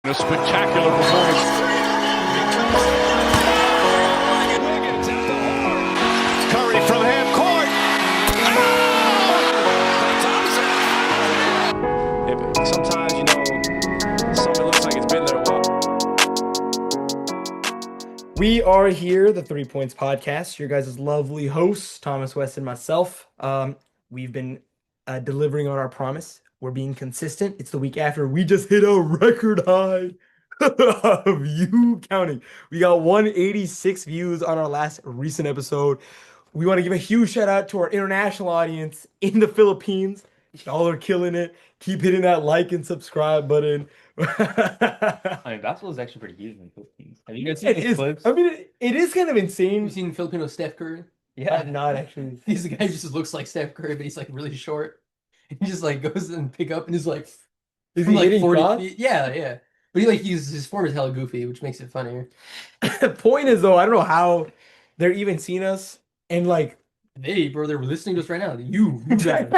A spectacular performance. Curry from half court. Oh! Sometimes, something looks like it's been there a while. We are here, the 3 Points Podcast, your guys' lovely hosts, Thomas West and myself. We've been delivering on our promise. We're being consistent. It's the week after. We just hit a record high of view counting. We got 186 views on our last recent episode. We want to give a huge shout out to our international audience in the Philippines. Y'all are killing it. Keep hitting that like and subscribe button. I mean, basketball is actually pretty huge in the Philippines. Have you guys seen these clips? I mean, it is kind of insane. You've seen Filipino Steph Curry? Yeah, I've not actually. He's the guy who just looks like Steph Curry, but he's like really short. He just like goes and pick up and is like, is he like 40 shots? feet. Yeah. But his form is hella goofy, which makes it funnier. The point is though, I don't know how they're even seeing us and like Hey, bro, they're listening to us right now. You guys.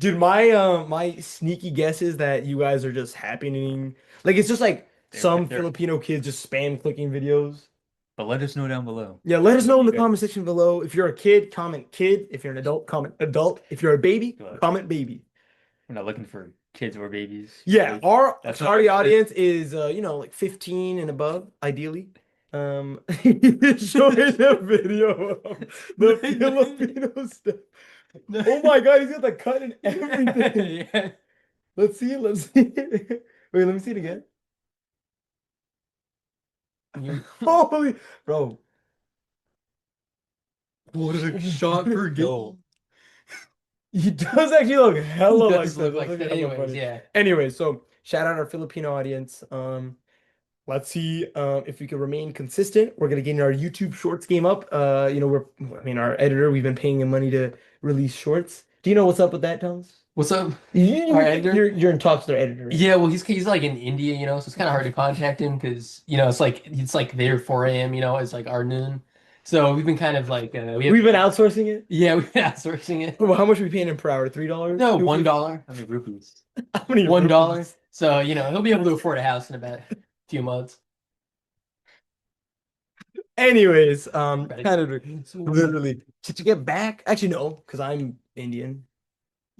Dude, my sneaky guess is that you guys are just happening. Like it's just like some Filipino kids just spam clicking videos. But let us know down below. Yeah, let us know in the comment section below. If you're a kid, comment kid. If you're an adult, comment adult. If you're a baby, comment baby. We're not looking for kids or babies. Yeah, our target audience is like 15 and above, ideally. Showing the video of the Filipino stuff. Oh my god, he's got the cut and everything. Yeah. Let's see. Wait, let me see it again. Holy bro. What a shot per game. He does actually look hella He like does look that. like that. Anyways, yeah. Anyway, so shout out our Filipino audience. Let's see if we can remain consistent. We're gonna get our YouTube Shorts game up. Our editor, we've been paying him money to release shorts. Do you know what's up with that, Thomas? What's up? Our editor? You're in talks with our editor. Right? Yeah, well, he's like in India, so it's kind of hard to contact him because it's like their 4 a.m. It's like our noon. So we've been kind of like we've been outsourcing it. Yeah, we've been outsourcing it. Well, how much are we paying him per hour? $3? No, $1. How many rupees? How many $1. So he'll be able to afford a house in about a few months. Anyways, kind of literally to get back. Actually, no, because I'm Indian.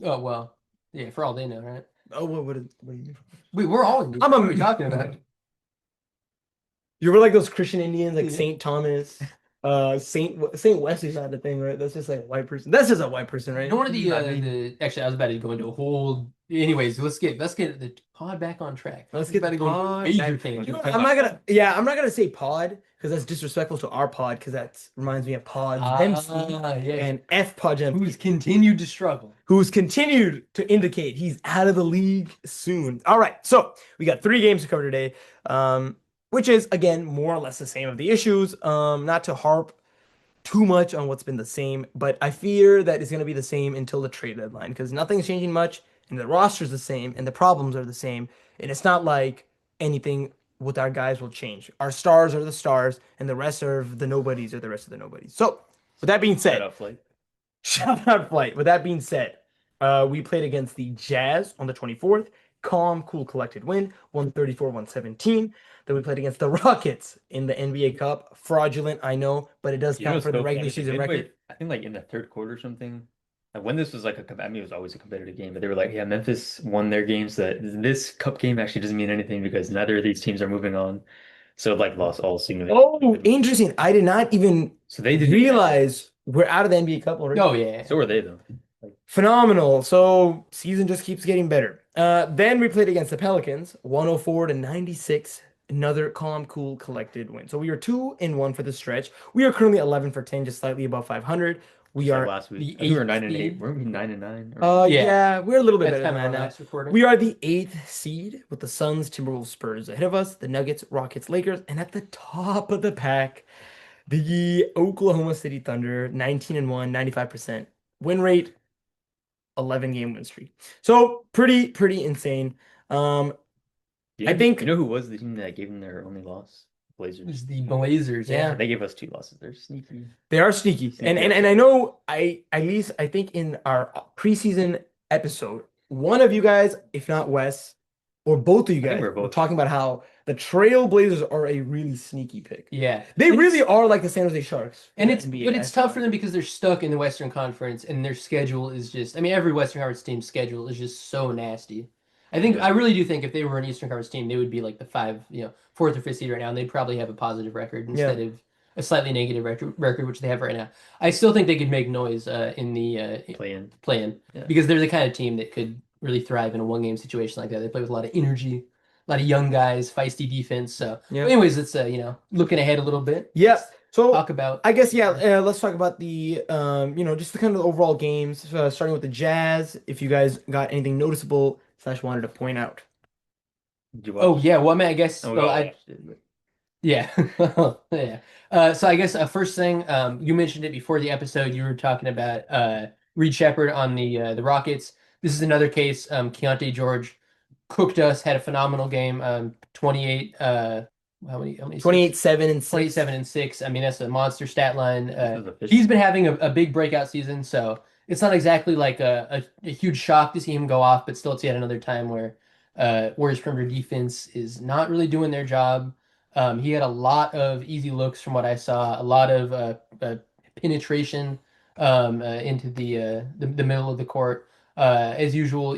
Oh well, yeah. For all they know, right? Oh, what do you mean? We're all Indian. What are we talking about? You were like those Christian Indians, like Saint Thomas, Saint Wesley's not the thing, right? That's just like a white person. That's just a white person, right? One of the actually, I was about to go into a whole. Anyways, let's get the pod back on track. Let's get about to go into major things. I'm not gonna say pod because that's disrespectful to our pod because that reminds me of Pod's MC and F Pod who's continued to struggle. Who's continued to indicate he's out of the league soon. All right, so we got 3 games to cover today, which is again more or less the same of the issues. Not to harp too much on what's been the same, but I fear that it's going to be the same until the trade deadline because nothing's changing much and the roster's the same and the problems are the same. And it's not like anything with our guys will change. Our stars are the stars and the rest of the nobodies are the rest of the nobodies. So with that being said, shout out Flight. With that being said, we played against the Jazz on the 24th. Calm, cool, collected win, 134-117. Then we played against the Rockets in the NBA Cup. Fraudulent, I know, but it does count for the regular season record. I think like in the third quarter or something. Like when this was like it was always a competitive game, but they were like, yeah, Memphis won their games. That this cup game actually doesn't mean anything because neither of these teams are moving on. So like lost all significance. Oh, interesting. I did not even realize we're out of the NBA Cup already. Oh yeah. So were they though. Phenomenal. So season just keeps getting better. Then we played against the Pelicans, 104-96. Another calm, cool, collected win. So we are 2-1 for the stretch. We are currently 11-10, just slightly above 500. We are last week. We were 9-8. Weren't we 9-9? Yeah, we're a little bit better than that now. Recording. We are the 8th seed with the Suns, Timberwolves, Spurs ahead of us, the Nuggets, Rockets, Lakers, and at the top of the pack, the Oklahoma City Thunder, 19-1, 95% win rate, 11-game win streak. So pretty insane. I think you know who was the team that gave them their only loss? Blazers. It's the Blazers, yeah. They gave us 2 losses. They're sneaky. They are sneaky. And I know at least I think in our preseason episode, one of you guys, if not Wes, or both of you I think guys we're were both. talking about how the Trailblazers are a really sneaky pick. Yeah. They And really it's are like the San Jose Sharks for and the it's NBA. but it's I feel tough for like. them because they're stuck in the Western Conference and their schedule is just I mean every Western Conference team's schedule is just so nasty. I Yeah. really do think if they were an Eastern Conference team, they would be like the fourth or fifth seed right now, and they'd probably have a positive record Yeah. instead of a slightly negative record, which they have right now. I still think they could make noise in the Play in. play-in Yeah. because they're the kind of team that could really thrive in a one-game situation like that. They play with a lot of energy, a lot of young guys, feisty defense. So, Yeah. anyways, it's looking ahead a little bit. Yeah. Let's So talk about. I guess let's talk about the just the kind of the overall games, starting with the Jazz. If you guys got anything noticeable / wanted to point out. Did you Oh watch? yeah, well, I mean, I guess. Oh, we Well, all I watched it. But yeah, yeah. So I guess first thing, you mentioned it before the episode. You were talking about Reed Shepherd on the Rockets. This is another case. Keontae George cooked us. Had a phenomenal game. 28. How many? 28, Six? 7, and 6. 27 and 6. I mean, that's a monster stat line. this is official. He's been having a big breakout season, so it's not exactly like a huge shock to see him go off, but still, it's yet another time where Warriors perimeter defense is not really doing their job. He had a lot of easy looks from what I saw, a lot of penetration into the middle of the court. As usual,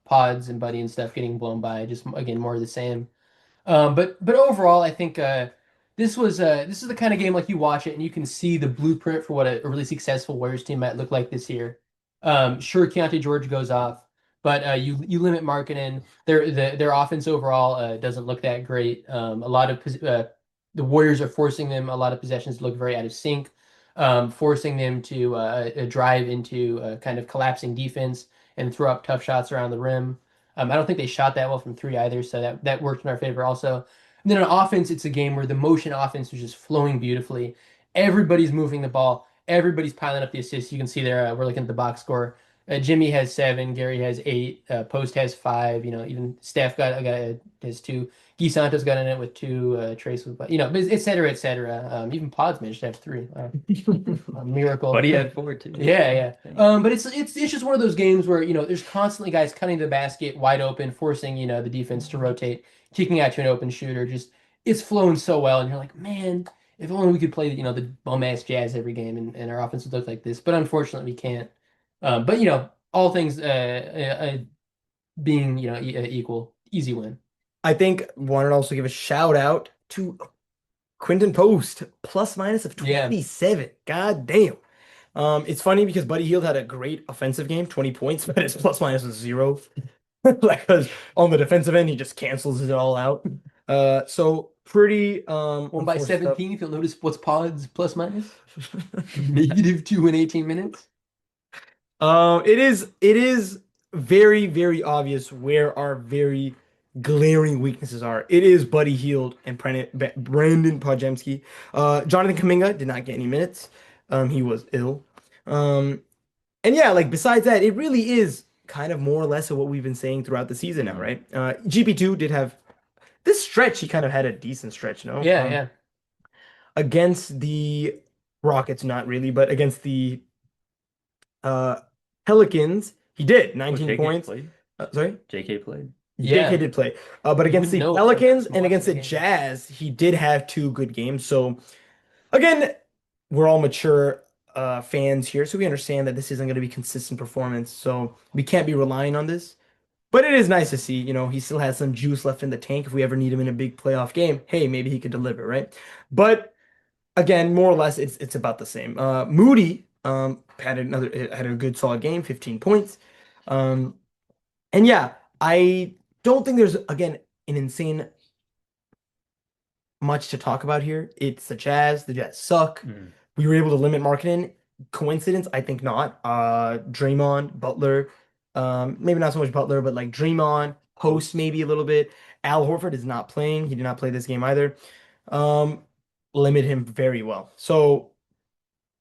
pods and Buddy and stuff getting blown by. Just again, more of the same. But overall, I think this is the kind of game like you watch it and you can see the blueprint for what a really successful Warriors team might look like this year. Sure, Keontae George goes off, but you limit Markkanen. Their offense overall doesn't look that great. A lot of the Warriors are forcing them a lot of possessions to look very out of sync, forcing them to drive into kind of collapsing defense and throw up tough shots around the rim. I don't think they shot that well from three either, so that worked in our favor also. And then on offense, it's a game where the motion offense was just flowing beautifully. Everybody's moving the ball. Everybody's piling up the assists. You can see there, we're looking at the box score. Jimmy has 7, Gary has 8, Post has 5. Even Steph has 2. Guy Santos got in it with 2. Trace with, et cetera, et cetera. Even Pods managed to have 3. A miracle. But he had 4 too. Yeah, yeah. But it's just one of those games where there's constantly guys cutting the basket wide open, forcing the defense to rotate, kicking out to an open shooter. Just it's flowing so well, and you're like, man, if only we could play the bum ass Jazz every game, and our offense would look like this. But unfortunately, we can't. But all things being equal, easy win. I think wanted to also give a shout out to Quinton Post, plus minus of Yeah. 27. God damn. It's funny because Buddy Hield had a great offensive game, 20 points, but his plus minus was 0. Like, 'cause on the defensive end, he just cancels it all out. So pretty One by unfortunate stuff. 17. If you'll notice, what's Pods plus minus? -2 in 18 minutes. It is very, very obvious where our very glaring weaknesses are. It is Buddy Hield and Brandon Podjemski. Jonathan Kuminga did not get any minutes. He was ill. And yeah, like besides that, it really is kind of more or less of what we've been saying throughout the season now, right? GP2 did have this stretch. He kind of had a decent stretch, no? Yeah, yeah. Against the Rockets, not really, but against the uh Pelicans, he did 19 JK points. played. Sorry? JK played. Yeah. JK did play. But against the wouldn't know Pelicans from and against the watching the game. Jazz, he did have 2 good games. So again, we're all mature fans here, so we understand that this isn't going to be consistent performance. So we can't be relying on this. But it is nice to see, he still has some juice left in the tank. If we ever need him in a big playoff game, hey, maybe he could deliver, right? But again, more or less, it's about the same. Moody had a good solid game, 15 points. And yeah, I don't think there's again an insane much to talk about here. It's the Jazz. The Jazz suck. We were able to limit Markkanen. Coincidence? I think not. Draymond, Butler, maybe not so much Butler, but like Draymond, Post maybe a little bit. Al Horford is not playing. He did not play this game either. Limit him very well. So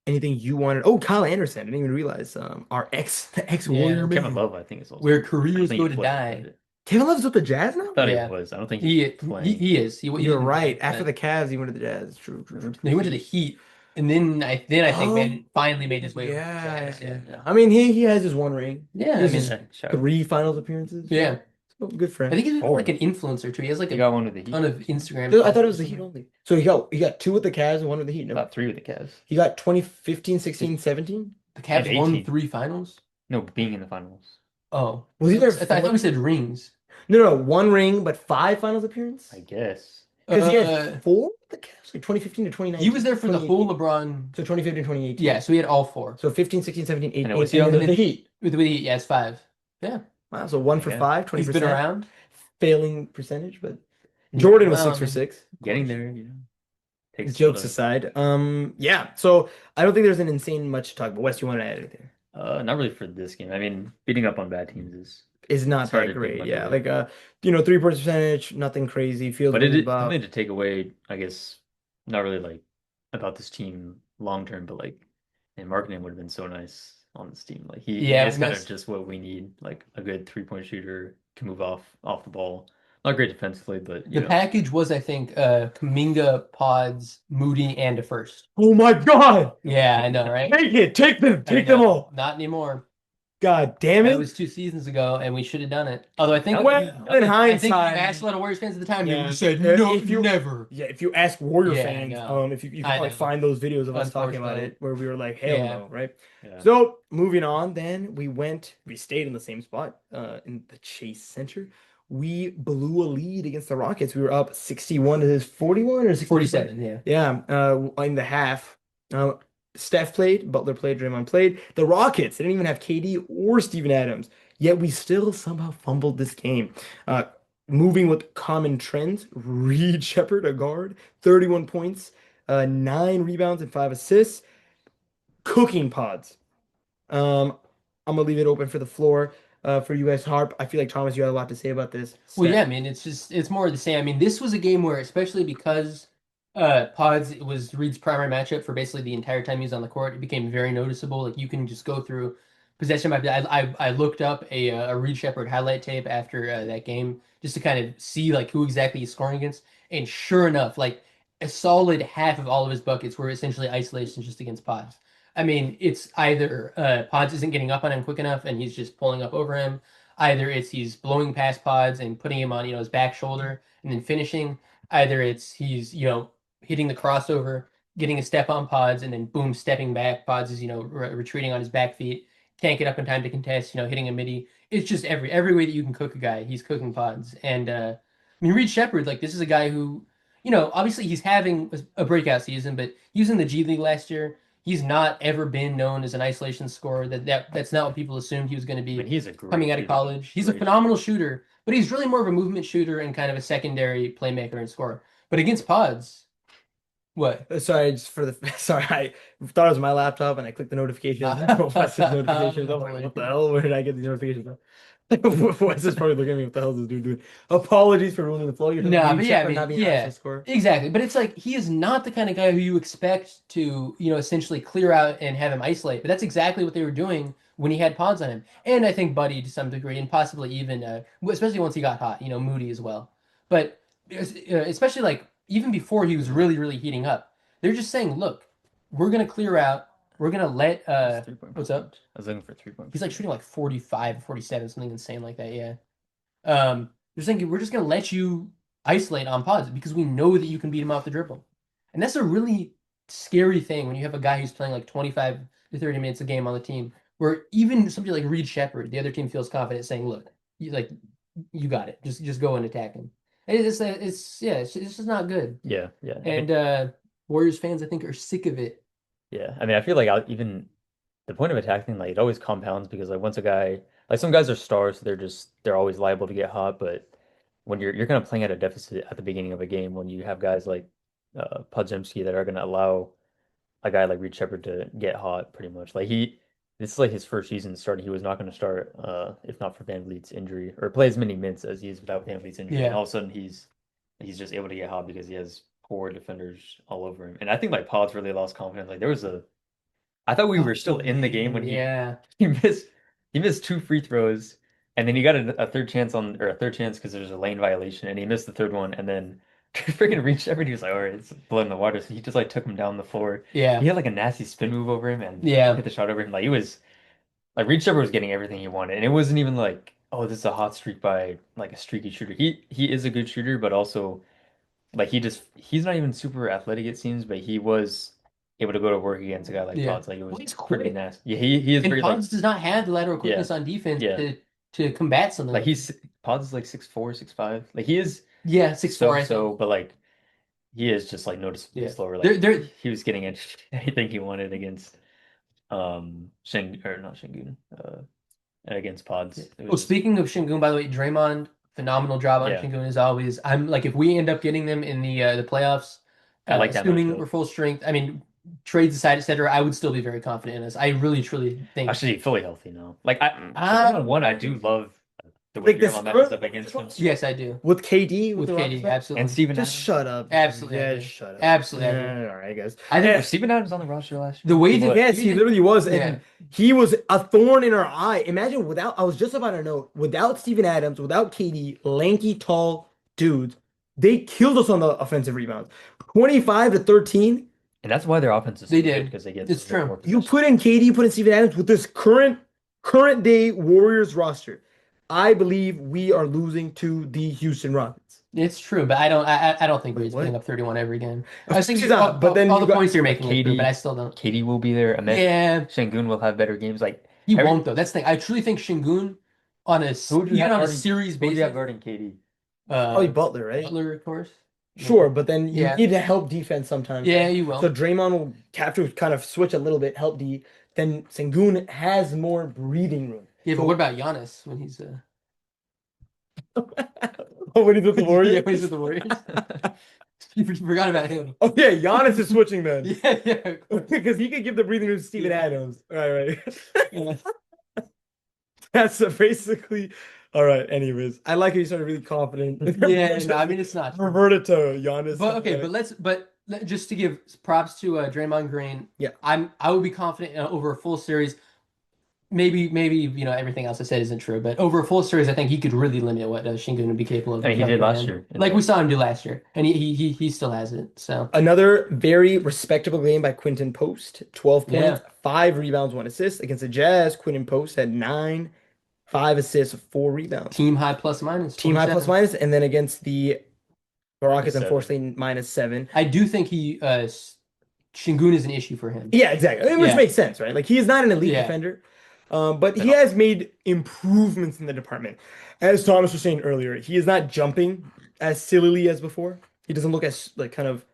anything you wanted? Oh, Kyle Anderson. I didn't even realize. The ex-Warrior Yeah. Kevin Love, I think is also. Where I careers think go he to played. die. Kevin Love's with the Jazz now? I thought Yeah. he was. I don't think He he's playing. he is. He You're didn't right. play, After but- the Cavs, he went to the Jazz. True. No, he went to the Heat, and then I think Oh, man finally made his way. over to the Yeah, Jazz. yeah. I mean, he has his 1 ring. Yeah, He has I mean, his Yeah, shout out. 3 finals appearances. yeah. Oh, good for I him. think he's Oh, like an influencer too. He has like He a got one with the Heat. ton of Instagram I thought it was followers the or Heat something. only. So he got two with the Cavs and one with the Heat. No, Got 3 with the Cavs. he got 2015, 16, 17. The And Cavs won 18. 3 finals. No, being in the finals. Oh, Was he there I thought we said rings. No, one ring, but five finals appearance? I guess. Because he had Uh, four with the Cavs, like 2015 to he 2019. was there for the whole LeBron. So 2015 to 2018. Yeah, so he had all four. So 15, 16, 17, 18, And was he and on then the- the Heat. With the Heat, yeah, it's 5. Yeah, Wow, so one for Yeah. 5, he's 20%. been around. Failing percentage, but Jordan was Well, 6 for 6. Getting there, takes Jokes a aside. Yeah. So I don't think there's an insane much to talk about. Wes, you want to add anything? Not really for this game. I mean, beating up on bad teams Is not it's hard that to take great. much Yeah. away. Like 3-point percentage, nothing crazy. Feels But really it's about something to take away, I guess, not really like about this team long term, but like, and marketing would have been so nice on this team. Like Yeah, it's kind nice. of just what we need, like a good 3-point shooter, can move off the ball. Not great defensively, but The package was, I think, Kuminga, Pods, Moody, and a first. Oh my God! Yeah, I know, right? Take it, take them, I take them know. all. Not anymore. God damn That it. was 2 seasons ago, and we should have done it. Although I think, Well, in I think you hindsight, asked a lot of Warriors fans at the time, Yeah. they would have said, If no, you- never. yeah, if you ask Warrior Yeah, I fans, know. if you can I probably know. find those videos of us talking about Unfortunately. it, where we were like, hell Yeah. no, right? yeah. So moving on, then we stayed in the same spot, in the Chase Center. We blew a lead against the Rockets. We were up 61 to 41 or 47, yeah. Yeah, in the half. Steph played, Butler played, Draymond played. The Rockets, they didn't even have KD or Steven Adams, yet we still somehow fumbled this game. Uh, Moving with common trends, Reed Shepard, a guard, 31 points, 9 rebounds and 5 assists. Cooking pods. I'm gonna leave it open for the floor for you guys. Harp, I feel like Thomas, you had a lot to say about this. Well, Steph. yeah, I mean, it's more of the same. I mean, this was a game where, especially because Pods it was Reed's primary matchup for basically the entire time he was on the court, it became very noticeable. Like you can just go through possession by I looked up a Reed Shepard highlight tape after that game just to kind of see like who exactly he's scoring against, and sure enough, like a solid half of all of his buckets were essentially isolations just against Pods. I mean, it's either Pods isn't getting up on him quick enough and he's just pulling up over him. Either it's he's blowing past Pods and putting him on, his back shoulder and then finishing. Either it's he's, hitting the crossover, getting a step on Pods, and then boom, stepping back. Pods is, retreating on his back feet. Can't get up in time to contest, hitting a midi. It's just every way that you can cook a guy, he's cooking Pods. And I mean, Reed Shepard, like this is a guy who, obviously he's having a breakout season, but he was in the G League last year. He's not ever been known as an isolation scorer. That's not what people assumed he was going to be But he's a great coming out of shooter. college. He's a Great phenomenal shooter, but he's really more of a movement shooter and kind of a secondary playmaker and scorer. But against Pods, what? Sorry, just for the sorry, I thought it was my laptop and I clicked the notifications. What's his notifications? I'm like, what the hell? Where did I get these notifications from? Wes is probably looking at me. What the hell is this dude doing? Apologies for ruining the flow. You're No, talking but yeah, I Shepard mean, not being yeah. an actual scorer. Exactly. But it's like he is not the kind of guy who you expect to, essentially clear out and have him isolate. But that's exactly what they were doing when he had Pods on him. And I think Buddy to some degree, and possibly even, especially once he got hot, Moody as well. But especially like even before he was really, really heating up, they're just saying, look, we're going to clear out. We're going to let, His 3-point what's up? percentage. I was looking for 3-point. He's like shooting like 45, 47, something insane like that. Yeah. They're saying we're just going to let you isolate on Pods because we know that you can beat him off the dribble. And that's a really scary thing when you have a guy who's playing like 25 to 30 minutes a game on the team, where even somebody like Reed Shepard, the other team feels confident saying, look, you got it. Just go and attack him. And it's just not good. Yeah. And Warriors fans, I think, are sick of it. Yeah, I mean, I feel like even the point of attacking, like it always compounds because like once a guy, like some guys are stars, so they're always liable to get hot. But when you're kind of playing at a deficit at the beginning of a game, when you have guys like Podziemski that are going to allow a guy like Reed Shepard to get hot, pretty much. This is like his first season starting. He was not going to start if not for Van Vliet's injury or play as many minutes as he is without Van Vliet's injury. Yeah. And all of a sudden he's just able to get hot because he has poor defenders all over him. And I think like Pods really lost confidence. Like I thought we were still in the game when Yeah. he missed 2 free throws, and then he got a third chance because there's a lane violation, and he missed the third one, and then freaking Reed Shepard, he was like, all right, it's blood in the water, so he just like took him down the floor. Yeah. He had like a nasty spin move over him and Yeah. hit the shot over him. Like he was like Reed Shepard was getting everything he wanted, and it wasn't even like oh, this is a hot streak by like a streaky shooter. He is a good shooter, but also like he's not even super athletic it seems, but he was able to go to work against a guy like Yeah. Pods. Like it Well, was he's pretty quick. nasty. Yeah, he is And very like Pons does not have the lateral yeah quickness on defense yeah. to combat something Like like that. he's Pods is like 6'4", 6'5". Like he is Yeah, 6'4", I so, think. but like he is just like noticeably Yeah. slower. Like They're he was getting anything he wanted against or not Shingun against Pods. It Oh, was just speaking of Şengün, by the way, Draymond, phenomenal job on yeah. Şengün as always. I'm like, if we end up getting them in the playoffs, I like that assuming we're matchup. full strength, I mean, trades aside, etc., I would still be very confident in us. I really, truly think. Actually, fully healthy now. Like I Uh, on one, I do love the way Like this Draymond matches up against him yes, I do. with KD with With the Rockets KD, back? and absolutely. Steven Just Adams. shut up. Absolutely, I Yeah, do. just shut up. Absolutely, I do. Yeah, all right, guys. I think Was Steven Adams on the roster last year? the way He that was. Yes, he literally was, and Yeah. he was a thorn in our eye. Imagine without, I was just about to note, without Steven Adams, without KD, lanky, tall dudes, they killed us on the offensive rebounds. 25-13. And that's why their offense is They so good did. because they get It's so much true. more You possession. put in KD, put in Steven Adams with this current day Warriors roster. I believe we are losing to the Houston Rockets. It's true, but I don't think Wait, Wade's what? putting up 31 every game. Of I course think he's not, but then all you the got points you're making are true, KD, but I still don't. KD will be there. Ahmed Yeah, Şengün will have better games. Like he every won't though. That's the thing. I truly think Şengün on a who would you even have on a guarding? series Who would you have basis, guarding KD? probably Butler, right? Butler, of course. Sure, but then you Yeah. need to help defense sometimes. Yeah, right? you will. So Draymond will have to kind of switch a little bit, help D. Then Sengun has more breathing room. Yeah, but So- what about Giannis when he's Oh, when he's with the yeah, Warriors? when he's with the Warriors? You forgot about him. Oh yeah, Giannis is switching then. Yeah, yeah. Because he could give the breathing room to Steven Yeah. Adams. Right. Yeah. That's basically all right. Anyways, I like how you started really confident. Yeah, no, I mean it's not true. Reverted to Giannis. But okay, just to give props to Draymond Green, Yeah. I would be confident over a full series. Maybe everything else I said isn't true, but over a full series, I think he could really limit what Şengün would be capable of. I mean, he did becoming, last man. year. Like we saw him do last year, and he still has it. So Another very respectable game by Quinton Post. 12 points, Yeah. 5 rebounds, 1 assist. Against the Jazz, Quinton Post had 9, 5 assists, 4 rebounds. team high plus minus. Team high plus 27. minus, and then against the Rockets, -7. unfortunately, -7. I do think Şengün is an issue for him. Yeah, exactly. Which Yeah. makes sense, right? Like he is not an elite Yeah. defender, but he has made improvements in the department. As Thomas was saying earlier, he is not jumping as sillily as before. He doesn't look as like kind of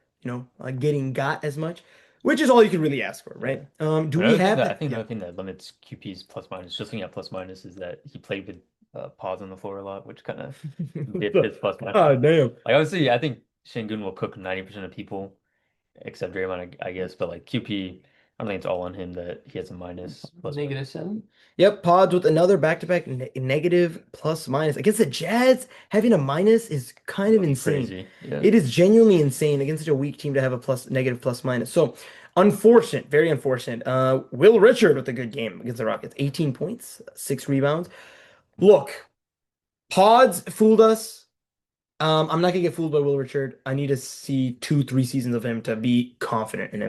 getting got as much, which is all you can really ask for, right? Do we have I that? think Yeah. another thing that limits QP's plus minus, just looking at plus minus, is that he played with paws on the floor a lot, which kind of dipped his plus minus. Oh damn! Like obviously, I think Şengün will cook 90% of people except Draymond, I guess. But like QP, I don't think it's all on him that he has a minus plus -7. Yep, Pods with another back-to-back negative plus minus against the Jazz. Having a minus is kind of insane. crazy. Yeah. It is genuinely insane against such a weak team to have a negative plus minus. So unfortunate, very unfortunate. Will Richard with a good game against the Rockets. 18 points, 6 rebounds. Look, Pods fooled us. I'm not gonna get fooled by Will Richard. I need to see 2-3 seasons of him to be confident in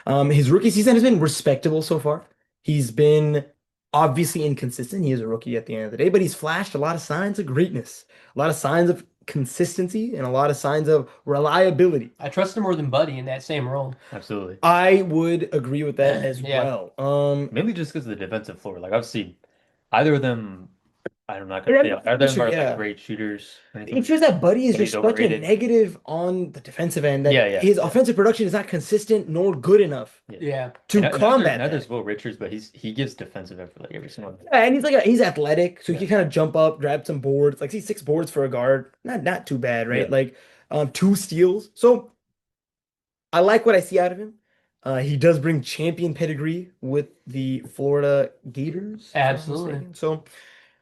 him. His rookie season has been respectable so far. He's been obviously inconsistent. He is a rookie at the end of the day, but he's flashed a lot of signs of greatness, a lot of signs of consistency, and a lot of signs of reliability. I trust him more than Buddy in that same role. Absolutely. I would agree with that as Yeah. well. Mainly just because of the defensive floor. Like obviously, either of them, I'm not gonna say either of them are Yeah. like great shooters or anything. It's just that Buddy is But he's just such a overrated. negative on the defensive end that Yeah, his yeah. offensive production is not consistent nor good enough Yeah. to And combat neither that. is Will Richards, but he gives defensive effort like every single. Yeah, and he's athletic, so he Yeah. can kind of jump up, grab some boards. Like see 6 boards for a guard, not too bad, right? Yeah. Like 2 steals. So I like what I see out of him. He does bring champion pedigree with the Florida Gators, if I'm not Absolutely. mistaken. So,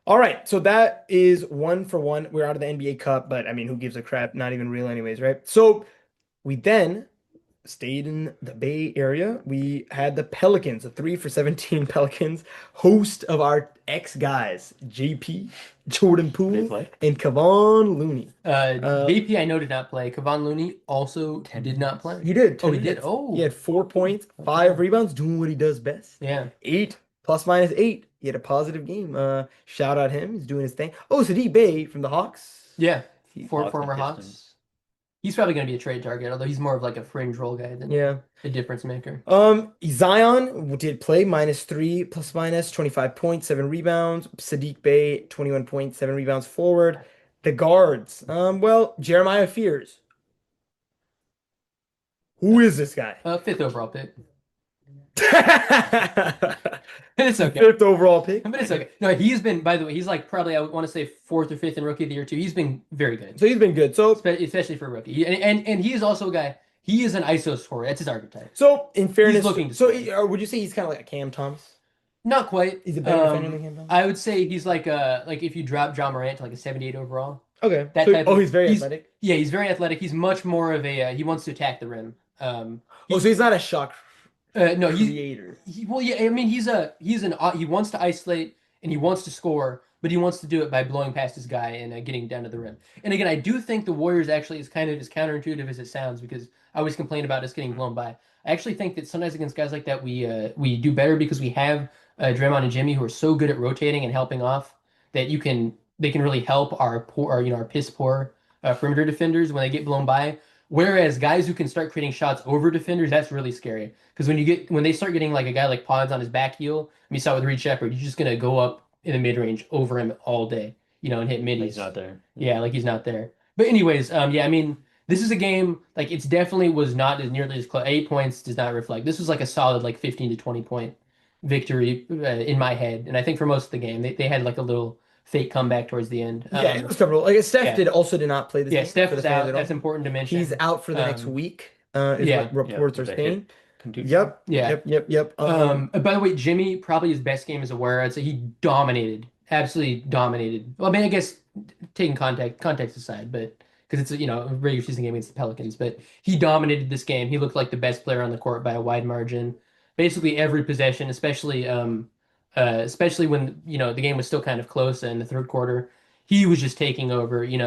all right. So that is 1 for 1. We're out of the NBA Cup, but I mean, who gives a crap? Not even real, anyways, right? So we then stayed in the Bay Area. We had the Pelicans, the 3 for 17 Pelicans, host of our ex guys, JP, Jordan They Poole, play. and Kevon Looney. JP I know did not play. Kevon Looney also 10 did not play. He did. Oh, 10 he did. minutes. Oh. He had 4 points, 5 rebounds, doing what he does best. Yeah. 8 plus minus 8. He had a positive game. Shout out him. He's doing his thing. Oh, Sadiq Bey from the Hawks. Yeah, He- Hawks and former Pistons. Hawks. He's probably going to be a trade target, although he's more of like a fringe role guy than Yeah. a difference maker. Zion did play -3 plus minus 25 points, 7 rebounds. Sadiq Bey 21 points, 7 rebounds forward. The guards. Well, Jeremiah Fears. Who is this guy? Fifth overall pick. Fifth It's okay. overall pick. But it's okay. No, he's been, by the way, he's like probably, I want to say fourth or fifth in rookie of the year too. He's been very good, So he's been good. So especially for a rookie. And he is also a guy, he is an ISO scorer. That's his archetype. So in fairness, looking to so score. or would you say he's kind of like a Cam Thomas? Not quite. He's a better defender than Cam Thomas. I would say he's like if you drop John Morant to like a 78 overall. Okay. That So- type of- he's very athletic. Yeah, he's very athletic. He's much more of a he wants to attack the rim. Oh, so he's not a shot No, creator. well, yeah. I mean, he wants to isolate and he wants to score, but he wants to do it by blowing past his guy and getting down to the rim. And again, I do think the Warriors actually is kind of as counterintuitive as it sounds because I always complain about us getting blown by. I actually think that sometimes against guys like that we do better because we have Draymond and Jimmy who are so good at rotating and helping off that they can really help our our piss poor perimeter defenders when they get blown by. Whereas guys who can start creating shots over defenders, that's really scary. Because when they start getting like a guy like Pods on his back heel, I mean, you saw with Reed Shepherd, you're just gonna go up in the mid range over him all day, and hit middies. He's not there. Yeah, like he's not there. But anyways, yeah, I mean, this is a game like it's definitely was not as nearly as close. 8 points does not reflect. This was like a solid like 15 to 20 point victory in my head, and I think for most of the game they had like a little fake comeback towards the end. Yeah, it was comfortable. Like Steph yeah. did not play this Yeah, game Steph for the is fans out. at all. That's important to mention. He's out for the next week. Is yeah. what reports are with a saying. hip contusion. Yep. Yeah. Yep. By the way, Jimmy probably his best game as a Warrior. I'd say he dominated, absolutely dominated. Well, I mean, I guess taking context aside, but because it's a regular season game against the Pelicans, but he dominated this game. He looked like the best player on the court by a wide margin. Basically every possession, especially when the game was still kind of close in the third quarter, he was just taking over. Getting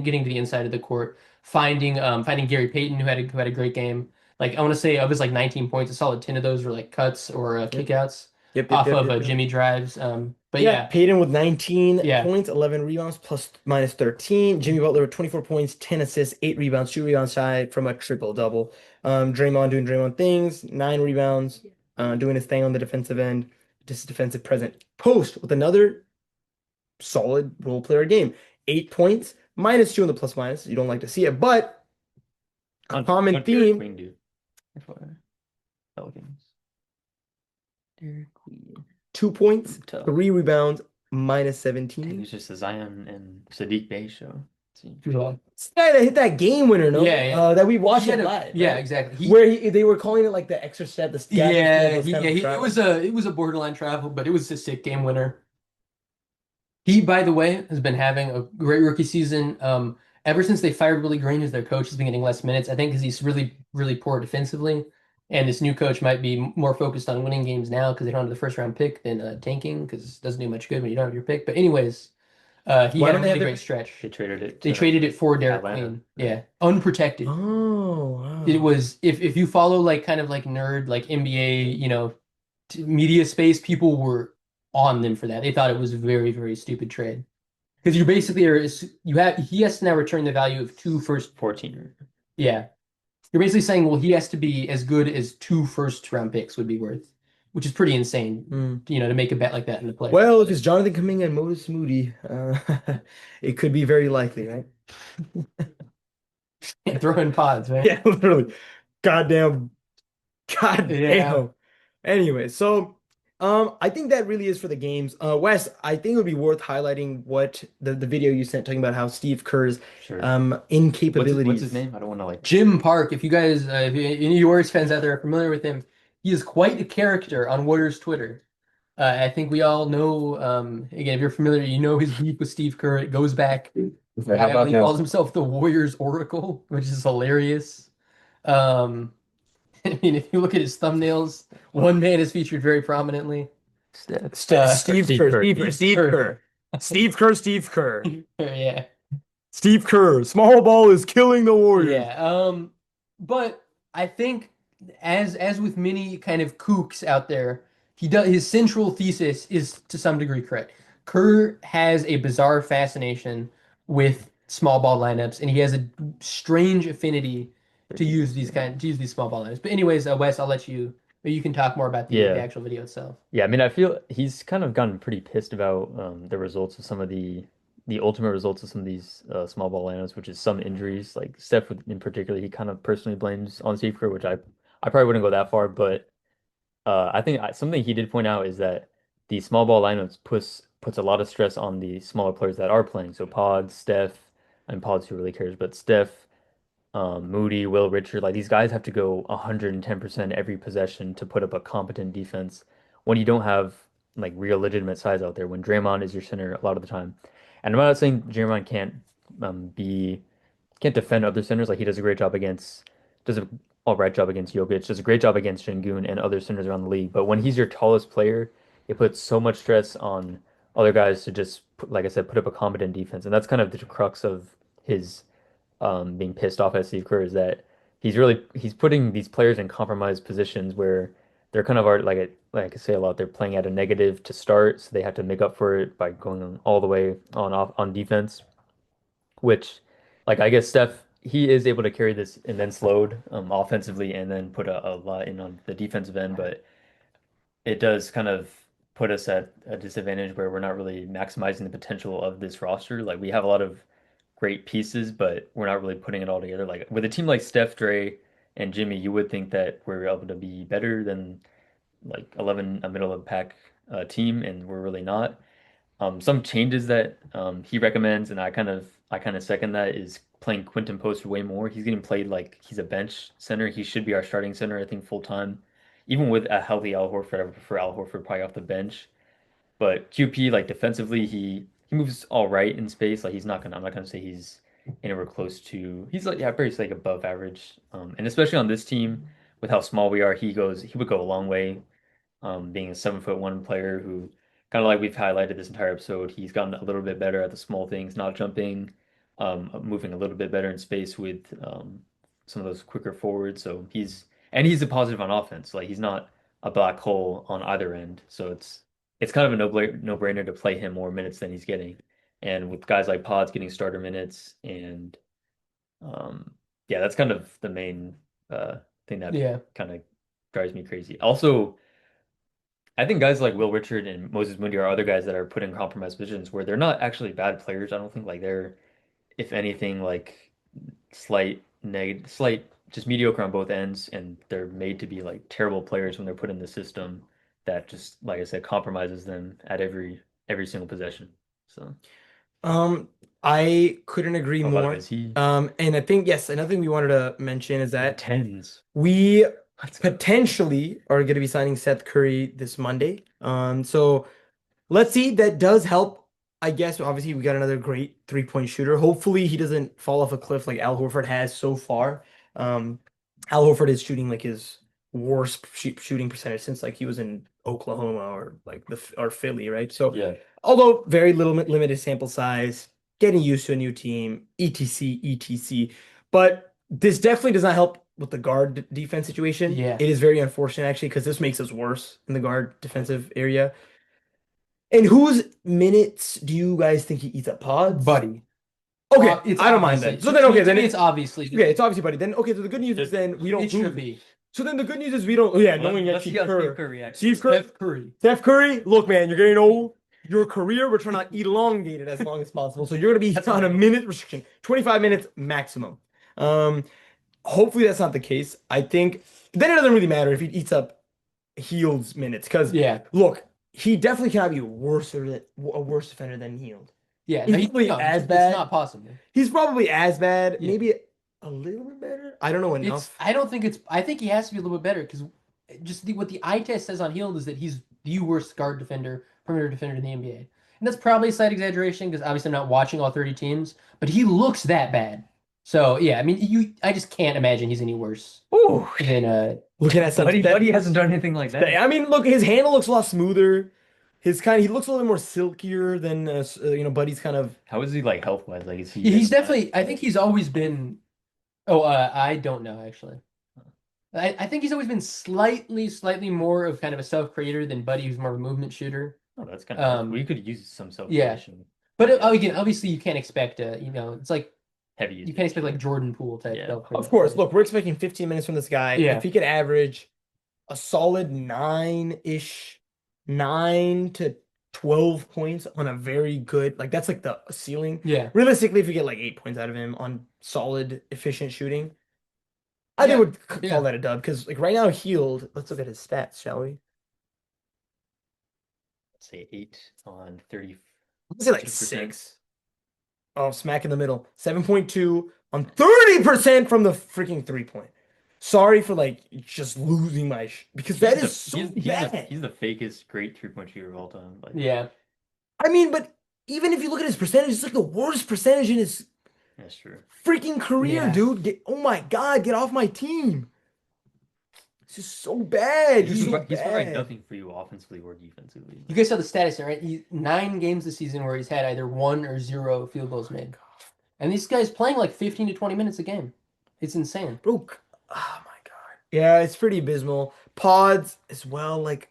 to the inside of the court, finding Gary Payton who had a great game. Like I want to say of his like 19 points, a solid 10 of those were like cuts or kickouts off of Jimmy drives. But yeah, Payton with 19 Yeah. points, 11 rebounds, plus minus 13. Jimmy Butler with 24 points, 10 assists, 8 rebounds, 2 rebounds shy from a triple double. Draymond doing Draymond things, 9 rebounds, doing his thing on the defensive end, just defensive present. Post with another solid role player game, 8 points, -2 on the plus minus. You don't like to see it, but a common Don't Dairy theme. Queen do for Pelicans. Dairy Queen. 2 points, Tough. 3 rebounds, I think it -17. was just the Zion and Sadiq Bey show. See. This guy that hit that game winner, no? Yeah. That we watched He had it a- live. yeah, right? exactly. Where they were calling it like the extra step, the scat. It was a borderline travel, but it was a sick game winner. He, by the way, has been having a great rookie season. Ever since they fired Willie Green as their coach, he's been getting less minutes. I think because he's really, really poor defensively, and this new coach might be more focused on winning games now because they don't have the first round pick than tanking because it doesn't do much good when you don't have your pick. But anyways, he Why had a don't they really have their- great stretch. They traded it. They to traded it for Derek Atlanta. Queen. Yeah, unprotected. Oh, wow. It was if you follow like kind of like nerd like NBA media space, people were on them for that. They thought it was a very very stupid trade because you basically he has to now return the value of 2 first. 14. Yeah, you're basically saying well he has to be as good as 2 first round picks would be worth, which is pretty insane. To make a bet like that in the play. Well, if it's Jonathan Kuminga and Moses Moody, it could be very likely, right? Throw in pods, right? Yeah, literally. Goddamn. Yeah. Anyway, so I think that really is for the games. Wes, I think it would be worth highlighting what the video you sent talking about how Steve Kerr's Sure. incapabilities. What's his name? I don't want to like. Jim Park, if you guys, if any Warriors fans out there are familiar with him, he is quite a character on Warriors Twitter. I think we all know, again, if you're familiar, you know his beef with Steve Kerr. It goes back. How about He now? calls himself the Warriors Oracle, which is hilarious. I mean, if you look at his thumbnails, one man is featured very prominently. Steve Steve Kerr, Kerr. Steve Kerr. Steve Kerr. Yeah. Steve Kerr. Small ball is killing the Warriors. Yeah. But I think as with many kind of kooks out there, his central thesis is to some degree correct. Kerr has a bizarre fascination with small ball lineups, and he has a strange affinity to use these small ball lineups. But anyways, Wes, I'll let you maybe you can talk more about the Yeah. actual video itself. Yeah, I mean, I feel he's kind of gotten pretty pissed about the results of some of the ultimate results of some of these small ball lineups, which is some injuries. Like Steph in particular, he kind of personally blames on Steve Kerr, which I probably wouldn't go that far, but I think something he did point out is that the small ball lineups puts a lot of stress on the smaller players that are playing. So Pod, Steph, and Pod's who really cares, but Steph, Moody, Will Richard, like these guys have to go 110% every possession to put up a competent defense when you don't have like real legitimate size out there, when Draymond is your center a lot of the time. And I'm not saying Draymond be can't defend other centers. Like he does a great job against does a all right job against Jokic, does a great job against Şengün and other centers around the league. But when he's your tallest player, it puts so much stress on other guys to just like I said, put up a competent defense. And that's kind of the crux of his being pissed off at Steve Kerr is that he's putting these players in compromised positions where they're kind of are like I say a lot, they're playing at a negative to start, so they have to make up for it by going all the way on off on defense, which like I guess Steph he is able to carry this immense load offensively and then put a lot in on the defensive end, but it does kind of put us at a disadvantage where we're not really maximizing the potential of this roster. Like we have a lot of great pieces, but we're not really putting it all together. Like with a team like Steph, Dre, and Jimmy, you would think that we're able to be better than like 11, a middle of the pack team, and we're really not. Some changes that he recommends, and I kind of second that, is playing Quinton Poster way more. He's getting played like he's a bench center. He should be our starting center, I think, full time. Even with a healthy Al Horford, I would prefer Al Horford probably off the bench. But QP, like defensively, he moves all right in space. Like I'm not gonna say he's anywhere close to. He's like yeah, very like above average. And especially on this team, with how small we are, he would go a long way being a 7'1" player who kind of like we've highlighted this entire episode, he's gotten a little bit better at the small things, not jumping, moving a little bit better in space with some of those quicker forwards. So he's a positive on offense. Like he's not a black hole on either end. So it's kind of a no-brainer to play him more minutes than he's getting. And with guys like Pods getting starter minutes and yeah, that's kind of the main thing that Yeah. kind of drives me crazy. Also, I think guys like Will Richard and Moses Moody are other guys that are put in compromised positions where they're not actually bad players. I don't think like they're, if anything, like slight, just mediocre on both ends, and they're made to be like terrible players when they're put in the system that just, like I said, compromises them at every single possession. So, Um, I couldn't agree oh, by the way, more. is he And I think yes, another thing we wanted to mention is the that tens? we Let's go. potentially are going to be signing Seth Curry this Monday. So let's see. That does help. I guess obviously we got another great 3-point shooter. Hopefully he doesn't fall off a cliff like Al Horford has so far. Um, Al Horford is shooting like his worst shooting percentage since like he was in Oklahoma or like or Philly, right? So Yeah. although very little limited sample size, getting used to a new team, etc, etc. But this definitely does not help with the guard defense situation. Yeah. It is very unfortunate actually because this makes us worse in the guard defensive area. And whose minutes do you guys think he eats up? Pods? Buddy. Okay, It's I don't mind obviously- that. So then, okay, to then me, it's obviously yeah, it's obviously Buddy. Then okay, so the good news is then we don't it should lose. be So then the good news is we don't. Yeah, knowing that Let's see Steve how Kerr, Steve Kerr reacts. Steve Kerr, Steph Curry. Steph Curry. Look, man, you're getting old. Your career, we're trying to elongate it as long as possible. So you're gonna be on a minute restriction, 25 minutes maximum. Hopefully that's not the case. I think then it doesn't really matter if he eats up Hield's minutes because Yeah. look, he definitely cannot be a worse defender than Hield. Yeah. He's No, probably as it's bad. not possible. He's probably as bad, Yeah. maybe a little bit better. I don't know enough. I think he has to be a little bit better because just what the eye test says on Hield is that he's the worst guard defender, perimeter defender in the NBA. And that's probably a slight exaggeration because obviously I'm not watching all 30 teams, but he looks that bad. So yeah, I mean I just can't imagine he's any worse Ooh, than looking at some Buddy hasn't done anything like that. I mean, look, his handle looks a lot smoother. He looks a little bit more silkier than Buddy's kind of. How is he like health wise? Like is he? he's definitely I think he's always been I don't know actually. I think he's always been slightly more of kind of a self-creator than Buddy, who's more of a movement shooter. Oh, that's kind of nice. We Um, could use some yeah, self-creation. but Yeah, again, obviously you can't expect it's like heavy you can't expect like usage. Jordan Poole type Yeah. Of self-creation. course, look, we're expecting 15 minutes from this guy. If Yeah, he could average a solid nine-ish, 9 to 12 points on a very good, like that's like the ceiling. yeah, Realistically, if you get like 8 points out of him on solid, efficient shooting, I think yeah, would call yeah. that a dub because like right now healed. Let's look at his stats, shall we? Let's say 8 on 32%. Let's say like 6. Oh, smack in the middle. 7.2 on 30% from the freaking 3 point. Sorry for like just losing my because that is so bad. He's the fakest great 3-point shooter of all time. Like, Yeah. I mean, but even if you look at his percentage, it's like the worst percentage in his that's true. freaking career, Yeah. dude. Oh my God, get off my team. It's just so bad. He's So providing bad. nothing for you offensively or defensively. You guys saw the status, right? 9 games this season where he's had either 1 or 0 field goals made. And this guy's playing like 15 to 20 minutes a game. It's insane. Bro, oh my God. Yeah, it's pretty abysmal. Pods as well, like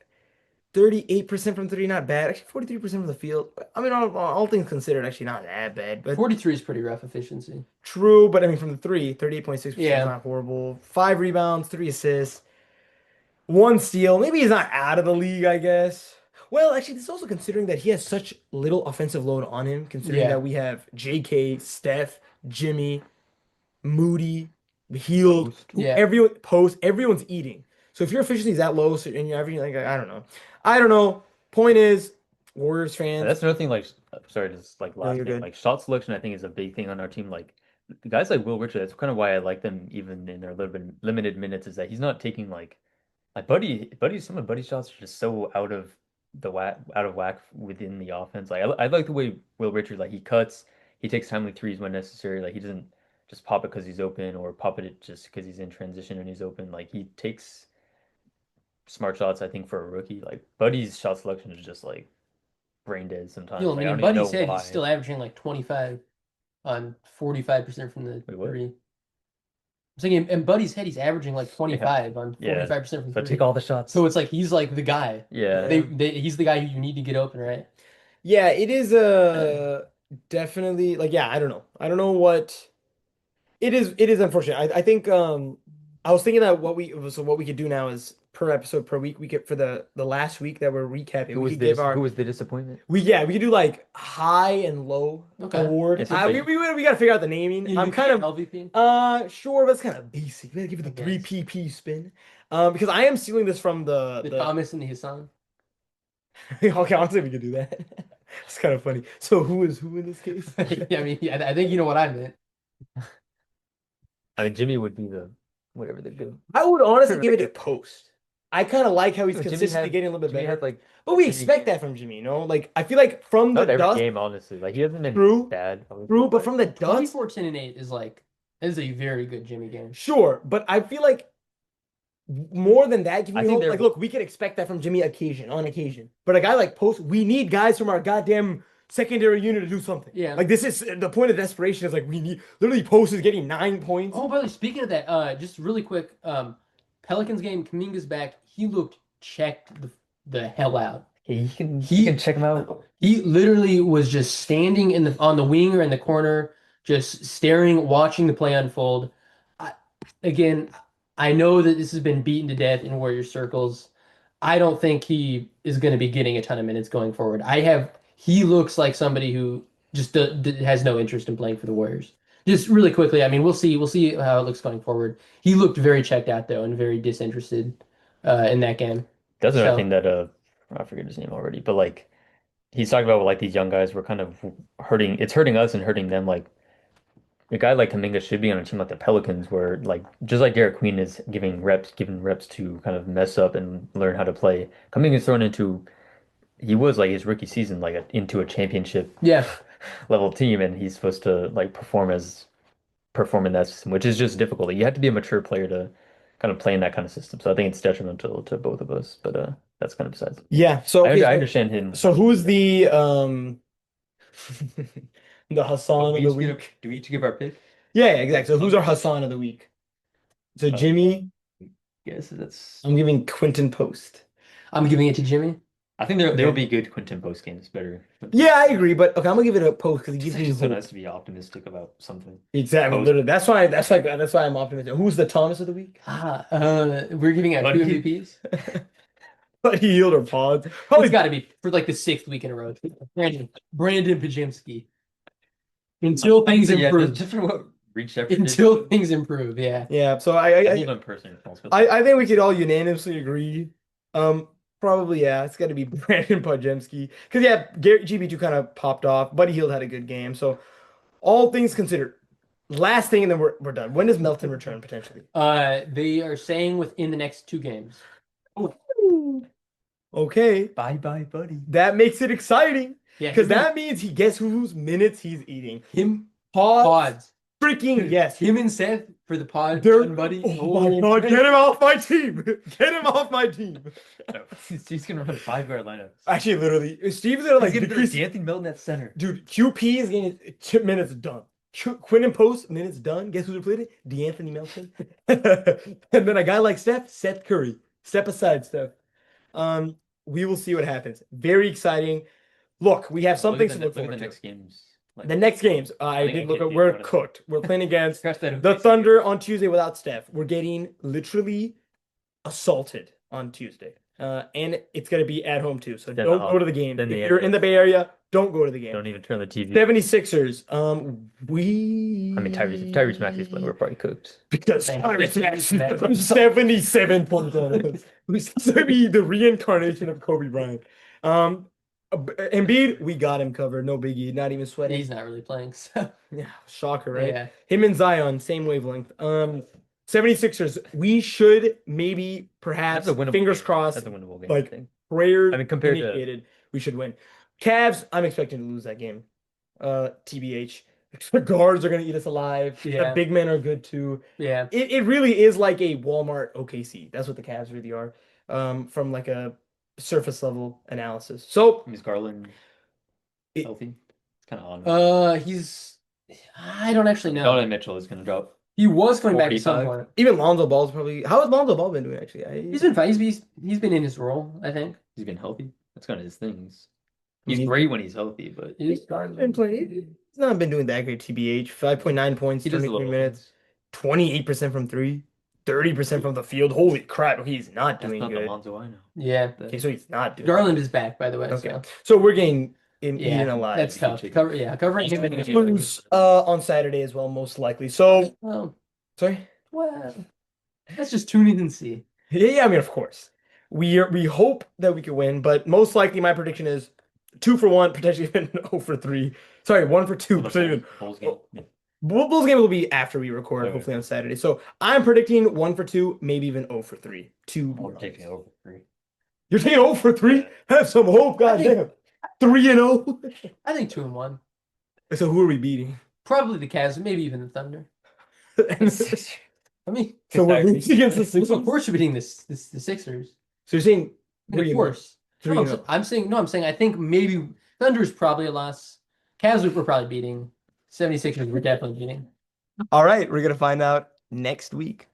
38% from three, not bad. Actually, 43% from the field. I mean, all things considered, actually not that bad, but 43 is pretty rough efficiency. true. But I mean, from the three, 38.6% is Yeah. not horrible. 5 rebounds, 3 assists, 1 steal. Maybe he's not out of the league, I guess. Well, actually, this is also considering that he has such little offensive load on him, considering Yeah. that we have JK, Steph, Jimmy, Moody, Healed, Yeah. everyone's eating. So if your efficiency is that low, so, and you're averaging like I don't know. I don't know. Point is, Warriors And fans. that's another thing. Like, sorry, just like No, last you're thing. good. Like shot selection, I think is a big thing on our team. Like guys like Will Richard. That's kind of why I like them even in their little bit limited minutes. Is that he's not taking like Buddy. Some of Buddy's shots are just so out of whack within the offense. Like I like the way Will Richard like he cuts. He takes timely threes when necessary. Like he doesn't just pop it because he's open or pop it just because he's in transition and he's open. Like he takes smart shots. I think for a rookie, like Buddy's shot selection is just like brain dead sometimes. I Like I mean, don't even Buddy know said why. he's still averaging like 25 on 45% from the Wait, what? three. I'm saying in Buddy's head, he's averaging like 25 on Yeah. 45% from But three. take all the shots. So it's like he's like the guy. Yeah. He's the guy who you need to get open, right? Yeah, it is definitely like yeah, I don't know. I don't know what it is unfortunate. I think I was thinking that what we could do now is per episode per week we could for the last week that we're recapping, we could give our who was the disappointment? we could do like high and low Okay. award. Yeah, so We gotta figure out the naming. You I'm kind of LVP. sure, but it's kind of basic. We gotta give it the I three guess. PP spin. Because I am stealing this from The Thomas and the Hassan. Okay, honestly we could do that. It's kind of funny. So who is who in this case? Yeah, I mean, yeah, I think you know what I meant. I mean, Jimmy would be the whatever the good. I would honestly give it to Post. I kind of like how he's No, Jimmy consistently had- getting a little bit Jimmy better. had like But we Jimmy- expect that from Jimmy, you know? Like I feel like from the not every dust, game, honestly. Like he hasn't been True. bad. Obviously, true, but from the dust, 24, 10, and 8 is a very good Jimmy game. sure. But I feel like more than that, give I me think hope. they're- Like, look, we can expect that from Jimmy on occasion. But a guy like Post, we need guys from our goddamn secondary unit to do something. Yeah. Like this is the point of desperation is like we need literally Post is getting 9 points. Oh, by the way, speaking of that, just really quick, Pelicans game, Kuminga's back. He looked checked the hell out. he can He- check him out. He literally was just standing on the wing or in the corner, just staring, watching the play unfold. Again, I know that this has been beaten to death in Warrior circles. I don't think he is going to be getting a ton of minutes going forward. He looks like somebody who just has no interest in playing for the Warriors. Just really quickly, I mean, we'll see how it looks going forward. He looked very checked out though and very disinterested in that game. That's another So- thing that I forget his name already, but like he's talking about like these young guys were kind of hurting. It's hurting us and hurting them. Like a guy like Kaminga should be on a team like the Pelicans, where like just like Derek Queen is giving reps to kind of mess up and learn how to play. Kaminga's thrown into he was like his rookie season like into a championship Yeah. level team, and he's supposed to like perform in that system, which is just difficult. Like, you have to be a mature player to kind of play in that kind of system. So I think it's detrimental to both of us. But that's kind of besides. Yeah. So okay, I so- understand him. So who's the the Hassan of the Do week? we each give our pick? Yeah, exactly. So who's our Hassan of the week? So Uh, Jimmy, guess that's. I'm giving Quinton Post. I'm giving it to Jimmy. I think there will be good Quinton Post games. Better. Yeah, I agree, but okay, I'm gonna give it a Post because he gives It's me just so hope. nice to be optimistic about something. Exactly, Post. literally. That's why I'm optimistic. Who's the Thomas of the week? We're giving out 2 Buddy. MVPs. Buddy Hield or Pods? Probably It's got to be for like the 6th week in a row. Brandon Pajemski. Until things Yeah, improve. just for what Reed Shepherd did. Until things improve. Yeah. Yeah, so I hold him personally responsible. I think we could all unanimously agree. Probably yeah, it's got to be Brandon Podjemski because yeah, GB2 kind of popped off. Buddy Hield had a good game. So all things considered, last thing and then we're done. When does Melton return potentially? They are saying within the next 2 games. Okay, Bye bye, buddy. that makes it exciting Yeah. because that means he guess whose minutes he's eating. him Pods, pods. freaking yes. Him and Seth for the pod, They're, buddy. oh my god, get him off my team! Get him off my team! No, he's gonna run 5-guard lineups. Actually, literally, Steve's gonna like He's gonna decrease. put Anthony Milton at center. Dude, QP is getting chip minutes done. Quinton Post minutes done. Guess who depleted? DeAnthony Melton. And then a guy like Steph, Seth Curry. Step aside, Steph. We will see what happens. Very exciting. Look, we have something to look forward the to. next games. Like, The next games, I think did I look can't at. We're do it. cooked. We're playing against scratch that the OKC. Thunder on Tuesday without Steph. We're getting literally assaulted on Tuesday. And it's going to be at home too. So Then don't the- go to the game. then If the you're in the Bay Area, don't go to the game. Don't even turn the TV. 76ers. I mean, Tyrese Maxey's playing. We're probably cooked. Because Thank Tyrese you. Maxey 77 points on us. Who's to be the reincarnation of Kobe Bryant. Embiid, we got him covered. No biggie. Not even sweating. He's not really playing. So Yeah, shocker, right? yeah. Him and Zion, same wavelength. 76ers, we should maybe perhaps That's a winnable fingers game. crossed, That's a winnable game. like, I think. prayers I mean, compared to- indicated we should win. Cavs, I'm expecting to lose that game. TBH. The guards are gonna eat us alive. Yeah. The big men are good too. Yeah. It really is like a Walmart OKC. That's what the Cavs really are. From like a surface level analysis. So Is Garland It- healthy? It's kind of on. I don't actually know. Donovan Mitchell is gonna drop. He was coming back at some 45. point. even Lonzo Ball's probably how has Lonzo Ball been doing actually? He's been fine. He's been in his role, I think. He's been healthy. That's kind of his things. He's- He's great when he's healthy, but He's been playing. He's not been doing that great. TBH 5.9 points, he does a 23 little minutes, 28% from three, 30% from the field. Holy crap, he's not That's doing not the good. Lonzo I know. Yeah. Okay, so he's not doing Garland is back, by the way. Okay. So So we're getting eaten yeah, alive. that's tough. Covering him in Lose on Saturday as well, most likely. So Oh, sorry. well, let's just tune in and see. Yeah, I mean, of course. We hope that we could win, but most likely my prediction is 2 for 1, potentially even 0 for 3. Sorry, 1 for 2, potentially even. Bulls game. Yeah. Bulls game will be after we record, Okay. hopefully on Saturday. So I'm predicting 1 for 2, maybe even 0 for 3. We're taking it over 3. You're taking 0 for 3? Have some hope, goddamn. 3-0. I think 2-1. So who are we beating? Probably the Cavs, maybe even the Thunder. I mean, So we're losing against the Sixers. of course you're beating the Sixers. So you're saying Of 3-0. course. No, 3-0. I'm saying I think maybe Thunder's probably a loss. Cavs we're probably beating. 76ers we're definitely beating. All right, we're gonna find out next week.